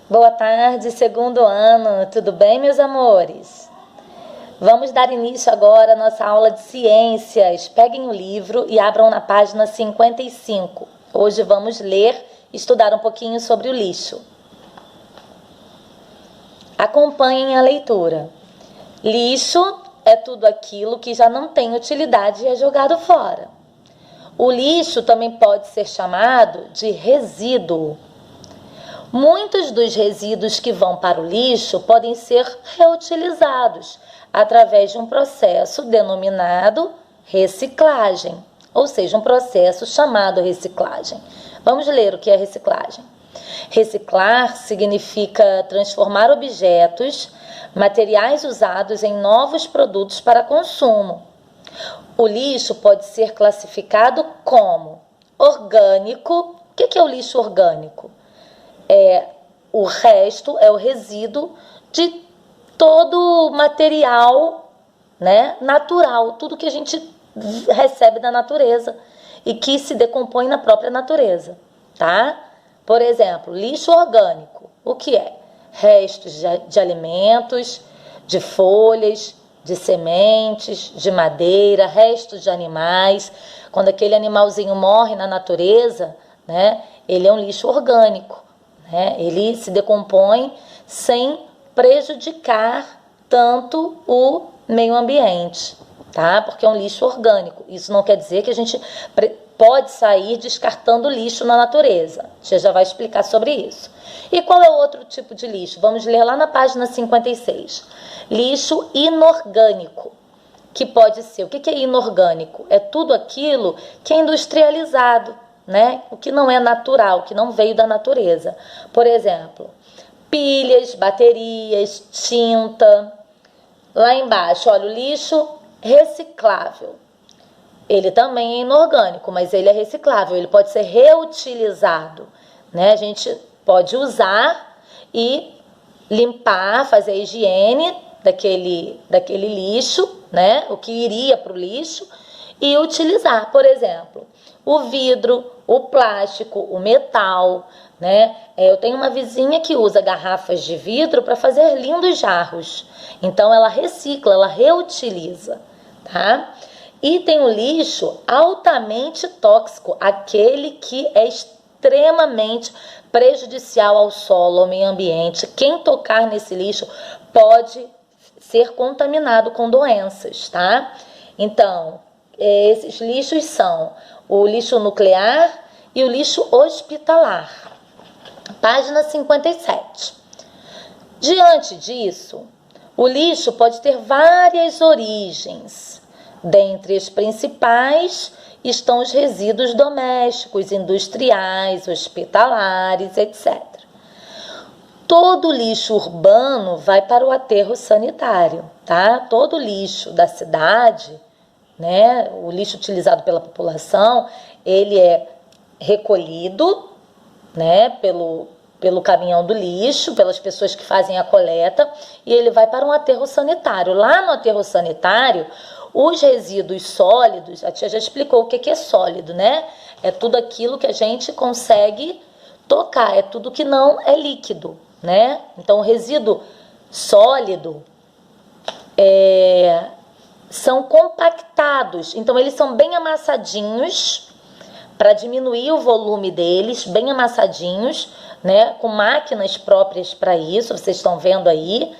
Boa tarde, segundo ano. Tudo bem, meus amores? Vamos dar início agora à nossa aula de ciências. Peguem o livro e abram na página 55. Hoje vamos ler e estudar um pouquinho sobre o lixo. Acompanhem a leitura. Lixo é tudo aquilo que já não tem utilidade e é jogado fora. O lixo também pode ser chamado de resíduo. Muitos dos resíduos que vão para o lixo podem ser reutilizados através de um processo denominado reciclagem, ou seja, um processo chamado reciclagem. Vamos ler o que é reciclagem. Reciclar significa transformar objetos, materiais usados em novos produtos para consumo. O lixo pode ser classificado como orgânico. O que é o lixo orgânico? O resto, é o resíduo de todo material, natural, tudo que a gente recebe da natureza e que se decompõe na própria natureza, tá? Por exemplo, lixo orgânico, o que é? Restos de alimentos, de folhas, de sementes, de madeira, restos de animais. Quando aquele animalzinho morre na natureza, ele é um lixo orgânico. Ele se decompõe sem prejudicar tanto o meio ambiente, tá? Porque é um lixo orgânico. Isso não quer dizer que a gente pode sair descartando lixo na natureza. Você já vai explicar sobre isso. E qual é o outro tipo de lixo? Vamos ler lá na página 56. Lixo inorgânico, que pode ser... O que é inorgânico? É tudo aquilo que é industrializado, o que não é natural, que não veio da natureza. Por exemplo, pilhas, baterias, tinta. Lá embaixo, olha, o lixo reciclável. Ele também é inorgânico, mas ele é reciclável, ele pode ser reutilizado. A gente pode usar e limpar, fazer a higiene daquele lixo, o que iria para o lixo, e utilizar, por exemplo, o vidro, o plástico, o metal, Eu tenho uma vizinha que usa garrafas de vidro para fazer lindos jarros. Então, ela recicla, ela reutiliza, tá? E tem o lixo altamente tóxico, aquele que é extremamente prejudicial ao solo, ao meio ambiente. Quem tocar nesse lixo pode ser contaminado com doenças, tá? Então, esses lixos são o lixo nuclear e o lixo hospitalar. Página 57. Diante disso, o lixo pode ter várias origens. Dentre as principais estão os resíduos domésticos, industriais, hospitalares, etc. Todo lixo urbano vai para o aterro sanitário, tá? Todo lixo da cidade, o lixo utilizado pela população, ele é recolhido, pelo caminhão do lixo, pelas pessoas que fazem a coleta, e ele vai para um aterro sanitário. Lá no aterro sanitário, os resíduos sólidos, a tia já explicou o que é sólido, É tudo aquilo que a gente consegue tocar, é tudo que não é líquido, Então, o resíduo sólido são compactados, então eles são bem amassadinhos, para diminuir o volume deles, bem amassadinhos, com máquinas próprias para isso. Vocês estão vendo aí,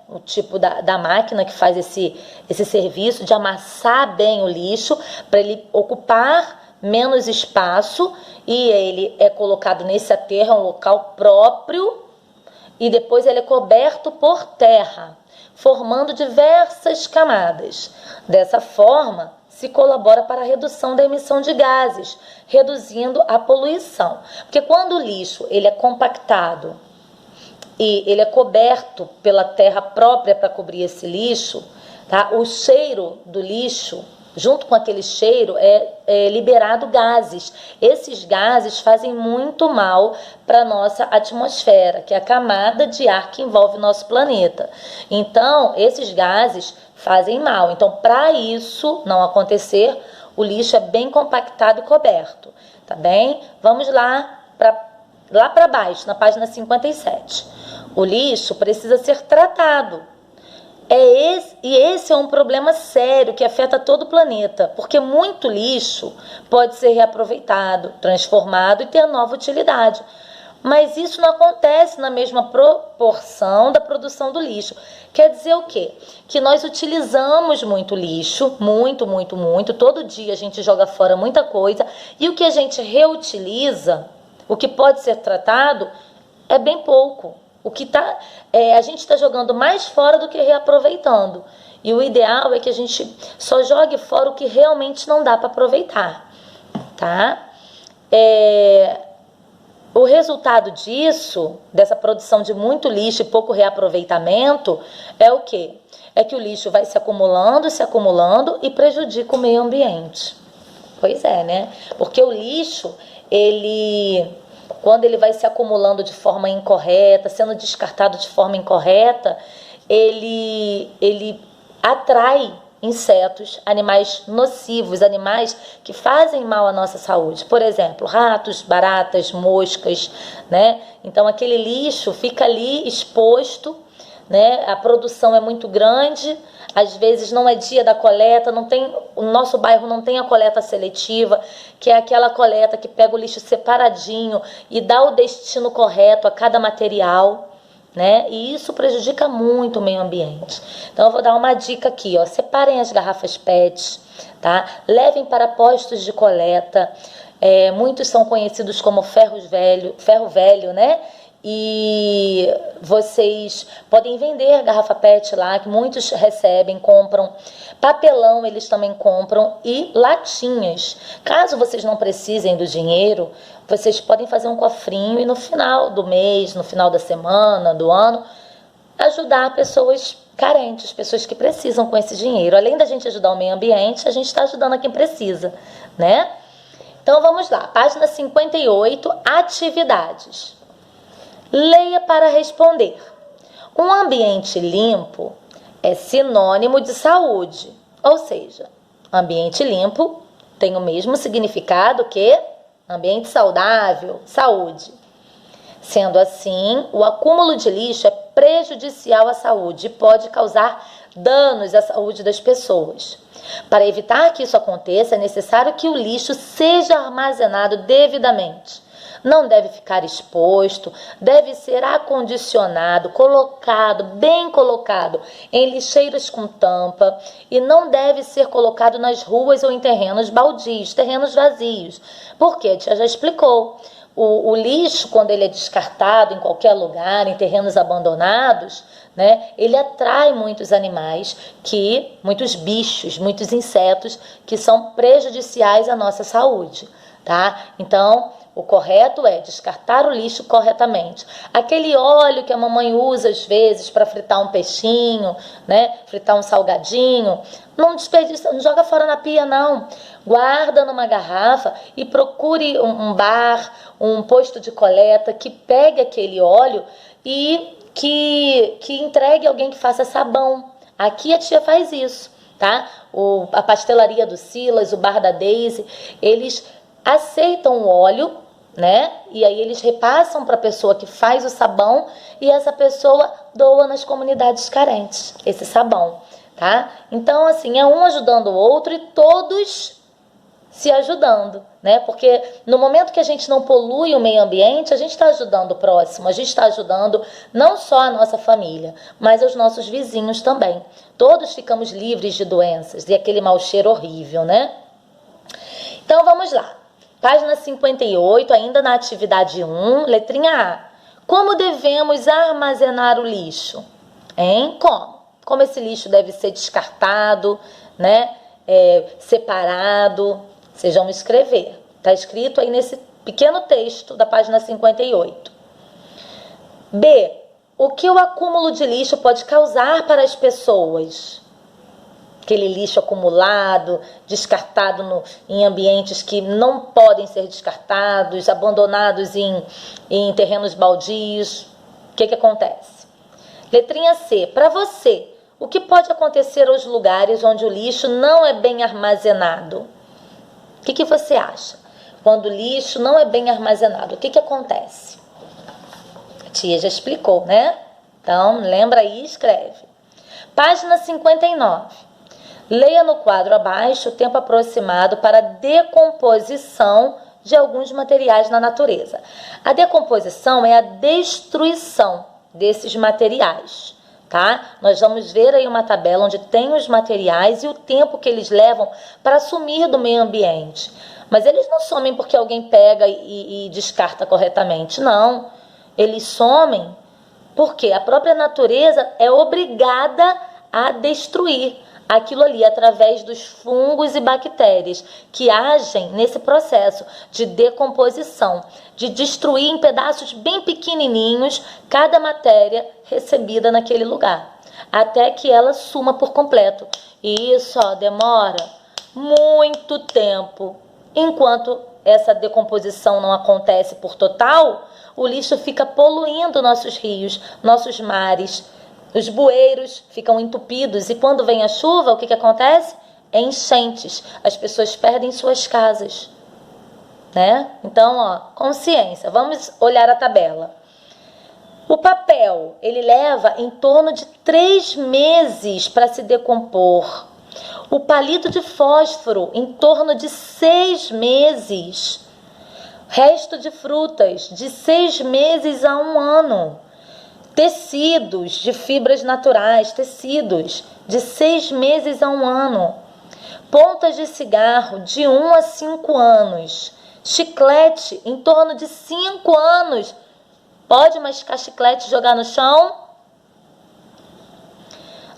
o tipo da máquina que faz esse serviço de amassar bem o lixo, para ele ocupar menos espaço, e ele é colocado nesse aterro, é um local próprio, e depois ele é coberto por terra, formando diversas camadas. Dessa forma, se colabora para a redução da emissão de gases, reduzindo a poluição. Porque quando o lixo ele é compactado e ele é coberto pela terra própria para cobrir esse lixo, tá? O cheiro do lixo, junto com aquele cheiro, é liberado gases. Esses gases fazem muito mal para a nossa atmosfera, que é a camada de ar que envolve o nosso planeta. Então, esses gases fazem mal. Então, para isso não acontecer, o lixo é bem compactado e coberto, tá bem? Vamos lá para lá para baixo, na página 57. O lixo precisa ser tratado. Esse é um problema sério que afeta todo o planeta, porque muito lixo pode ser reaproveitado, transformado e ter nova utilidade. Mas isso não acontece na mesma proporção da produção do lixo. Quer dizer o quê? Que nós utilizamos muito lixo, muito, todo dia a gente joga fora muita coisa, e o que a gente reutiliza, o que pode ser tratado, é bem pouco. A gente está jogando mais fora do que reaproveitando. E o ideal é que a gente só jogue fora o que realmente não dá para aproveitar, tá? O resultado disso, dessa produção de muito lixo e pouco reaproveitamento, é o quê? É que o lixo vai se acumulando e prejudica o meio ambiente. Pois é, né? Porque o lixo, quando ele vai se acumulando de forma incorreta, sendo descartado de forma incorreta, ele atrai insetos, animais nocivos, animais que fazem mal à nossa saúde. Por exemplo, ratos, baratas, moscas, né? Então aquele lixo fica ali exposto, né? A produção é muito grande, às vezes não é dia da coleta, o nosso bairro não tem a coleta seletiva, que é aquela coleta que pega o lixo separadinho e dá o destino correto a cada material, né? E isso prejudica muito o meio ambiente. Então eu vou dar uma dica aqui, ó. Separem as garrafas PET, tá? Levem para postos de coleta. Muitos são conhecidos como ferro velho, né? E vocês podem vender garrafa PET lá, que muitos recebem, compram. Papelão eles também compram e latinhas. Caso vocês não precisem do dinheiro, vocês podem fazer um cofrinho e no final do mês, no final da semana, do ano, ajudar pessoas carentes, pessoas que precisam com esse dinheiro. Além da gente ajudar o meio ambiente, a gente está ajudando a quem precisa, né? Então vamos lá, página 58, atividades. Leia para responder. Um ambiente limpo é sinônimo de saúde, ou seja, ambiente limpo tem o mesmo significado que ambiente saudável, saúde. Sendo assim, o acúmulo de lixo é prejudicial à saúde e pode causar danos à saúde das pessoas. Para evitar que isso aconteça, é necessário que o lixo seja armazenado devidamente. Não deve ficar exposto, deve ser acondicionado, bem colocado em lixeiras com tampa e não deve ser colocado nas ruas ou em terrenos baldios, terrenos vazios. Porque a tia já explicou, o lixo, quando ele é descartado em qualquer lugar, em terrenos abandonados, né, ele atrai muitos animais, muitos bichos, muitos insetos que são prejudiciais à nossa saúde, tá? Então, o correto é descartar o lixo corretamente. Aquele óleo que a mamãe usa às vezes para fritar um peixinho, né? Fritar um salgadinho, não desperdiça, não joga fora na pia não. Guarda numa garrafa e procure um bar, um posto de coleta que pegue aquele óleo e que entregue alguém que faça sabão. Aqui a tia faz isso, tá? A pastelaria do Silas, o bar da Daisy, eles aceitam o óleo, né? E aí eles repassam para a pessoa que faz o sabão e essa pessoa doa nas comunidades carentes esse sabão, tá? Então, assim, é um ajudando o outro e todos se ajudando, né? Porque no momento que a gente não polui o meio ambiente, a gente está ajudando o próximo, a gente está ajudando não só a nossa família, mas os nossos vizinhos também. Todos ficamos livres de doenças e aquele mau cheiro horrível, né? Então, vamos lá. Página 58, ainda na atividade 1, letrinha A. Como devemos armazenar o lixo? Como? Como esse lixo deve ser descartado, né? Separado? Vocês vão escrever. Está escrito aí nesse pequeno texto da página 58. B. O que o acúmulo de lixo pode causar para as pessoas? Aquele lixo acumulado, descartado em ambientes que não podem ser descartados, abandonados em terrenos baldios. O que acontece? Letrinha C. Para você, o que pode acontecer aos lugares onde o lixo não é bem armazenado? O que você acha? quando o lixo não é bem armazenado, o que acontece? A tia já explicou, né? Então, lembra aí e escreve. Página 59. Leia no quadro abaixo o tempo aproximado para a decomposição de alguns materiais na natureza. A decomposição é a destruição desses materiais, tá? Nós vamos ver aí uma tabela onde tem os materiais e o tempo que eles levam para sumir do meio ambiente. Mas eles não somem porque alguém pega e descarta corretamente, não. Eles somem porque a própria natureza é obrigada a destruir aquilo ali através dos fungos e bactérias que agem nesse processo de decomposição, de destruir em pedaços bem pequenininhos cada matéria recebida naquele lugar, até que ela suma por completo. E isso demora muito tempo. Enquanto essa decomposição não acontece por total, o lixo fica poluindo nossos rios, nossos mares. Os bueiros ficam entupidos e quando vem a chuva, o que acontece? Enchentes. As pessoas perdem suas casas, né? Então, consciência. Vamos olhar a tabela. O papel, ele leva em torno de 3 meses para se decompor. O palito de fósforo, em torno de 6 meses. Resto de frutas, de 6 meses a 1 ano. Tecidos de fibras naturais, tecidos de 6 meses a 1 ano. Pontas de cigarro de 1 a 5 anos. Chiclete em torno de 5 anos. Pode mascar chiclete e jogar no chão?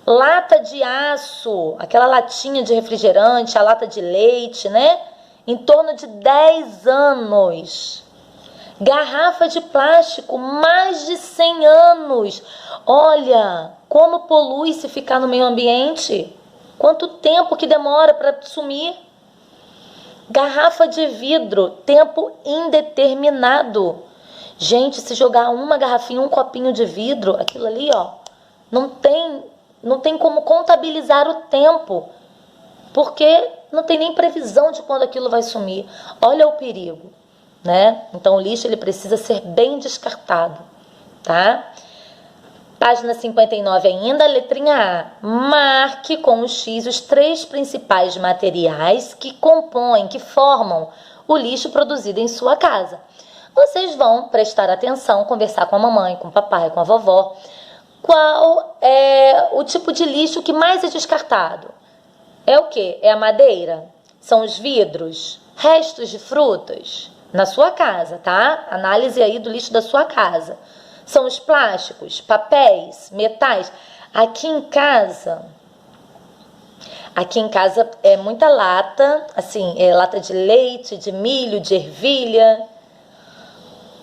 Lata de aço, aquela latinha de refrigerante, a lata de leite, né? Em torno de 10 anos. Garrafa de plástico, mais de 100 anos. Olha, como polui se ficar no meio ambiente. Quanto tempo que demora para sumir. Garrafa de vidro, tempo indeterminado. Gente, se jogar uma garrafinha, um copinho de vidro, aquilo ali, não tem como contabilizar o tempo. Porque não tem nem previsão de quando aquilo vai sumir. Olha o perigo. Né? Então o lixo ele precisa ser bem descartado, tá? Página 59 ainda, letrinha A. Marque com o X os 3 principais materiais que compõem, que formam o lixo produzido em sua casa. Vocês vão prestar atenção, conversar com a mamãe, com o papai, com a vovó. Qual é o tipo de lixo que mais é descartado? É o quê? É a madeira? São os vidros? Restos de frutas? Na sua casa, tá? Análise aí do lixo da sua casa. São os plásticos, papéis, metais. Aqui em casa é muita lata, assim, lata de leite, de milho, de ervilha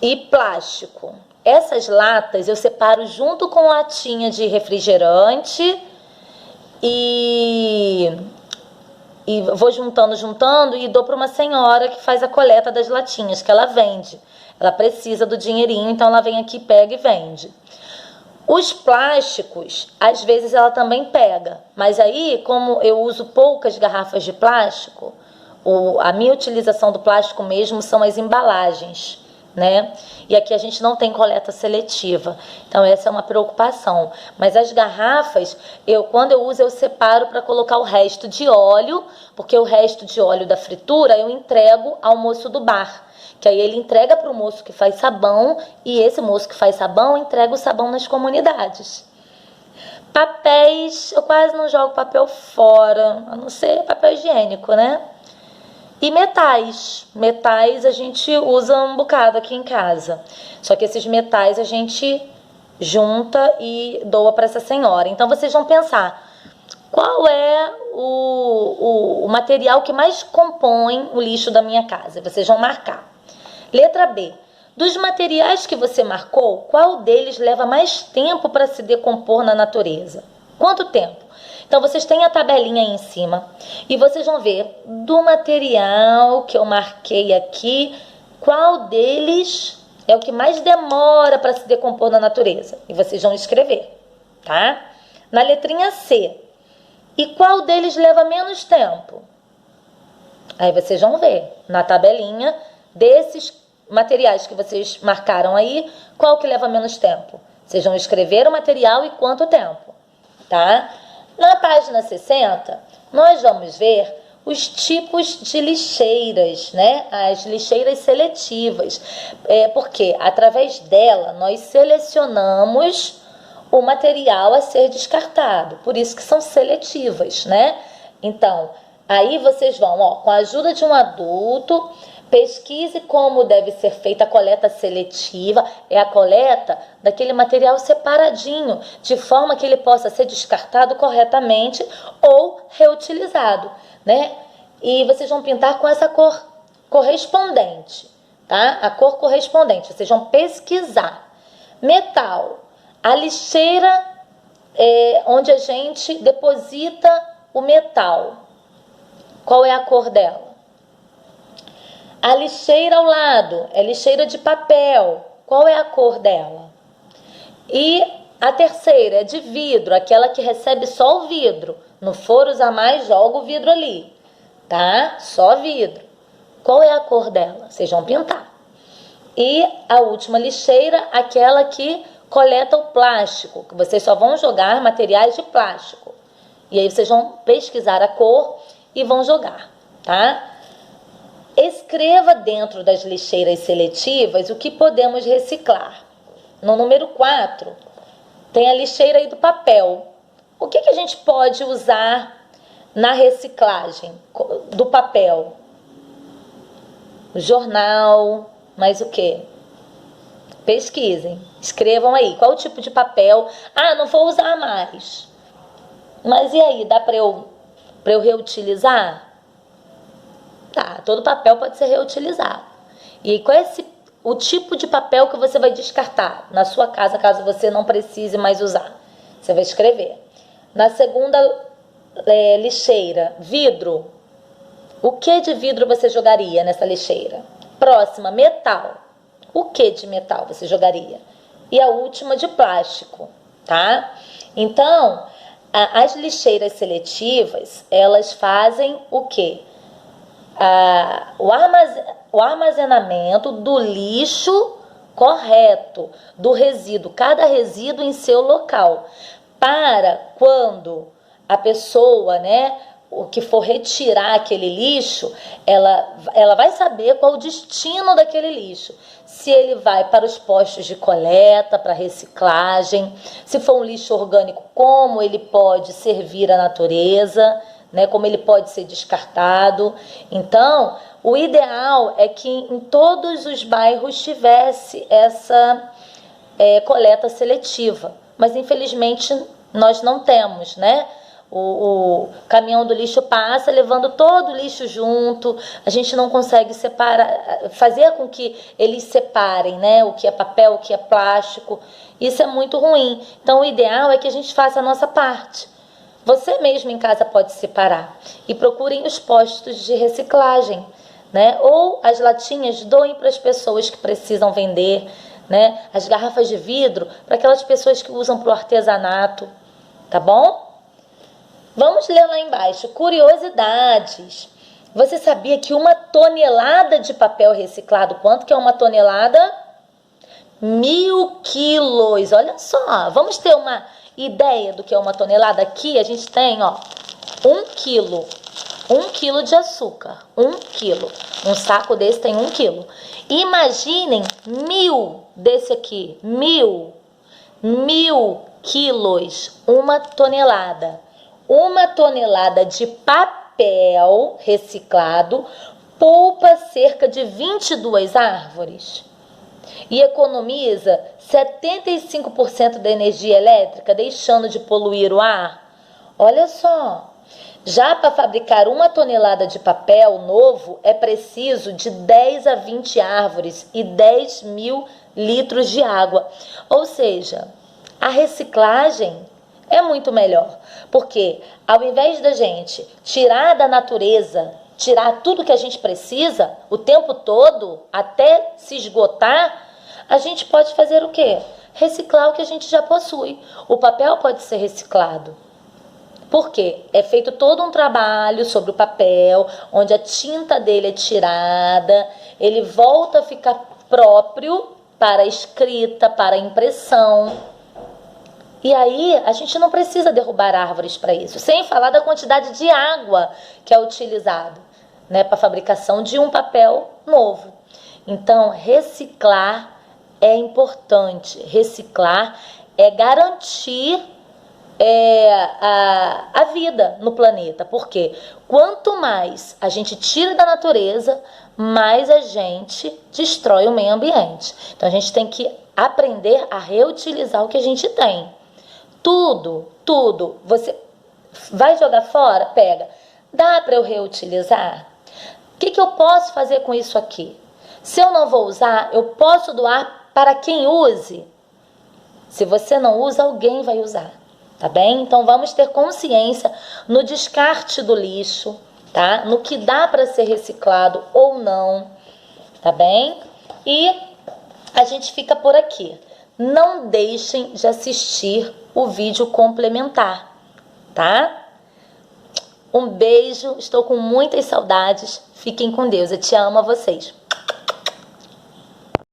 e plástico. Essas latas eu separo junto com latinha de refrigerante e vou juntando e dou para uma senhora que faz a coleta das latinhas, que ela vende. Ela precisa do dinheirinho, então ela vem aqui, pega e vende. Os plásticos, às vezes ela também pega, mas aí, como eu uso poucas garrafas de plástico, a minha utilização do plástico mesmo são as embalagens, né? E aqui a gente não tem coleta seletiva, então essa é uma preocupação. Mas as garrafas, quando eu uso, eu separo para colocar o resto de óleo, porque o resto de óleo da fritura eu entrego ao moço do bar, que aí ele entrega para o moço que faz sabão, e esse moço que faz sabão entrega o sabão nas comunidades. Papéis, eu quase não jogo papel fora, a não ser papel higiênico, né? E metais. Metais a gente usa um bocado aqui em casa. Só que esses metais a gente junta e doa para essa senhora. Então vocês vão pensar, qual é o material que mais compõe o lixo da minha casa? Vocês vão marcar. Letra B. Dos materiais que você marcou, qual deles leva mais tempo para se decompor na natureza? Quanto tempo? Então, vocês têm a tabelinha aí em cima e vocês vão ver do material que eu marquei aqui, qual deles é o que mais demora para se decompor na natureza. E vocês vão escrever, tá? Na letrinha C. E qual deles leva menos tempo? Aí vocês vão ver na tabelinha desses materiais que vocês marcaram aí, qual que leva menos tempo? Vocês vão escrever o material e quanto tempo, tá? Na página 60, nós vamos ver os tipos de lixeiras, né? As lixeiras seletivas, porque através dela nós selecionamos o material a ser descartado, por isso que são seletivas, né? Então, aí vocês vão, com a ajuda de um adulto, pesquise como deve ser feita a coleta seletiva, é a coleta daquele material separadinho, de forma que ele possa ser descartado corretamente ou reutilizado, né? E vocês vão pintar com essa cor correspondente, tá? A cor correspondente, vocês vão pesquisar. Metal, a lixeira onde a gente deposita o metal, qual é a cor dela? A lixeira ao lado é lixeira de papel. Qual é a cor dela? E a terceira é de vidro, aquela que recebe só o vidro. Não for usar mais, joga o vidro ali, tá? Só vidro. Qual é a cor dela? Vocês vão pintar. E a última lixeira, aquela que coleta o plástico, que vocês só vão jogar materiais de plástico. E aí vocês vão pesquisar a cor e vão jogar, tá? Escreva dentro das lixeiras seletivas o que podemos reciclar. No número 4, tem a lixeira aí do papel. O que a gente pode usar na reciclagem do papel? O jornal, mais o quê? Pesquisem, escrevam aí. Qual o tipo de papel? Ah, não vou usar mais. Mas e aí, dá para eu reutilizar? Tá, todo papel pode ser reutilizado. E qual é o tipo de papel que você vai descartar na sua casa, caso você não precise mais usar? Você vai escrever. Na segunda lixeira, vidro. O que de vidro você jogaria nessa lixeira? Próxima, metal. O que de metal você jogaria? E a última, de plástico, tá? Então, as lixeiras seletivas, elas fazem o quê? O armazenamento do lixo correto, do resíduo, cada resíduo em seu local, para quando a pessoa, né, o que for retirar aquele lixo, ela vai saber qual o destino daquele lixo. Se ele vai para os postos de coleta, para reciclagem, se for um lixo orgânico, como ele pode servir à natureza, né, como ele pode ser descartado. Então, o ideal é que em todos os bairros tivesse essa coleta seletiva, mas infelizmente nós não temos, né? O caminhão do lixo passa levando todo o lixo junto, a gente não consegue separar, fazer com que eles separem, né, o que é papel, o que é plástico. Isso é muito ruim. Então, o ideal é que a gente faça a nossa parte. Você mesmo em casa pode separar e procurem os postos de reciclagem, né? Ou as latinhas, doem para as pessoas que precisam vender, né? As garrafas de vidro para aquelas pessoas que usam para o artesanato, tá bom? Vamos ler lá embaixo, curiosidades. Você sabia que 1 tonelada de papel reciclado, quanto que é 1 tonelada? 1000 quilos, olha só, vamos ter uma ideia do que é 1 tonelada? Aqui a gente tem, 1 quilo. 1 quilo de açúcar, 1 quilo. Um saco desse tem 1 quilo. Imaginem 1000 desse aqui, 1000 quilos, 1 tonelada. 1 tonelada de papel reciclado poupa cerca de 22 árvores e economiza 75% da energia elétrica, deixando de poluir o ar. Olha só, já para fabricar 1 tonelada de papel novo é preciso de 10 a 20 árvores e 10.000 litros de água. Ou seja, a reciclagem é muito melhor, porque ao invés da gente tirar da natureza, tirar tudo que a gente precisa o tempo todo, até se esgotar, a gente pode fazer o quê? Reciclar o que a gente já possui. O papel pode ser reciclado. Por quê? É feito todo um trabalho sobre o papel, onde a tinta dele é tirada, ele volta a ficar próprio para a escrita, para a impressão. E aí, a gente não precisa derrubar árvores para isso, sem falar da quantidade de água que é utilizada, né, para a fabricação de um papel novo. Então, reciclar é importante. Reciclar é garantir a vida no planeta. Porque quanto mais a gente tira da natureza, mais a gente destrói o meio ambiente. Então, a gente tem que aprender a reutilizar o que a gente tem. Tudo. Você vai jogar fora? Pega. Dá para eu reutilizar? O que eu posso fazer com isso aqui? Se eu não vou usar, eu posso doar para quem use. Se você não usa, alguém vai usar, tá bem? Então vamos ter consciência no descarte do lixo, tá? No que dá para ser reciclado ou não, tá bem? E a gente fica por aqui. Não deixem de assistir o vídeo complementar, tá? Um beijo, estou com muitas saudades. Fiquem com Deus, eu te amo a vocês.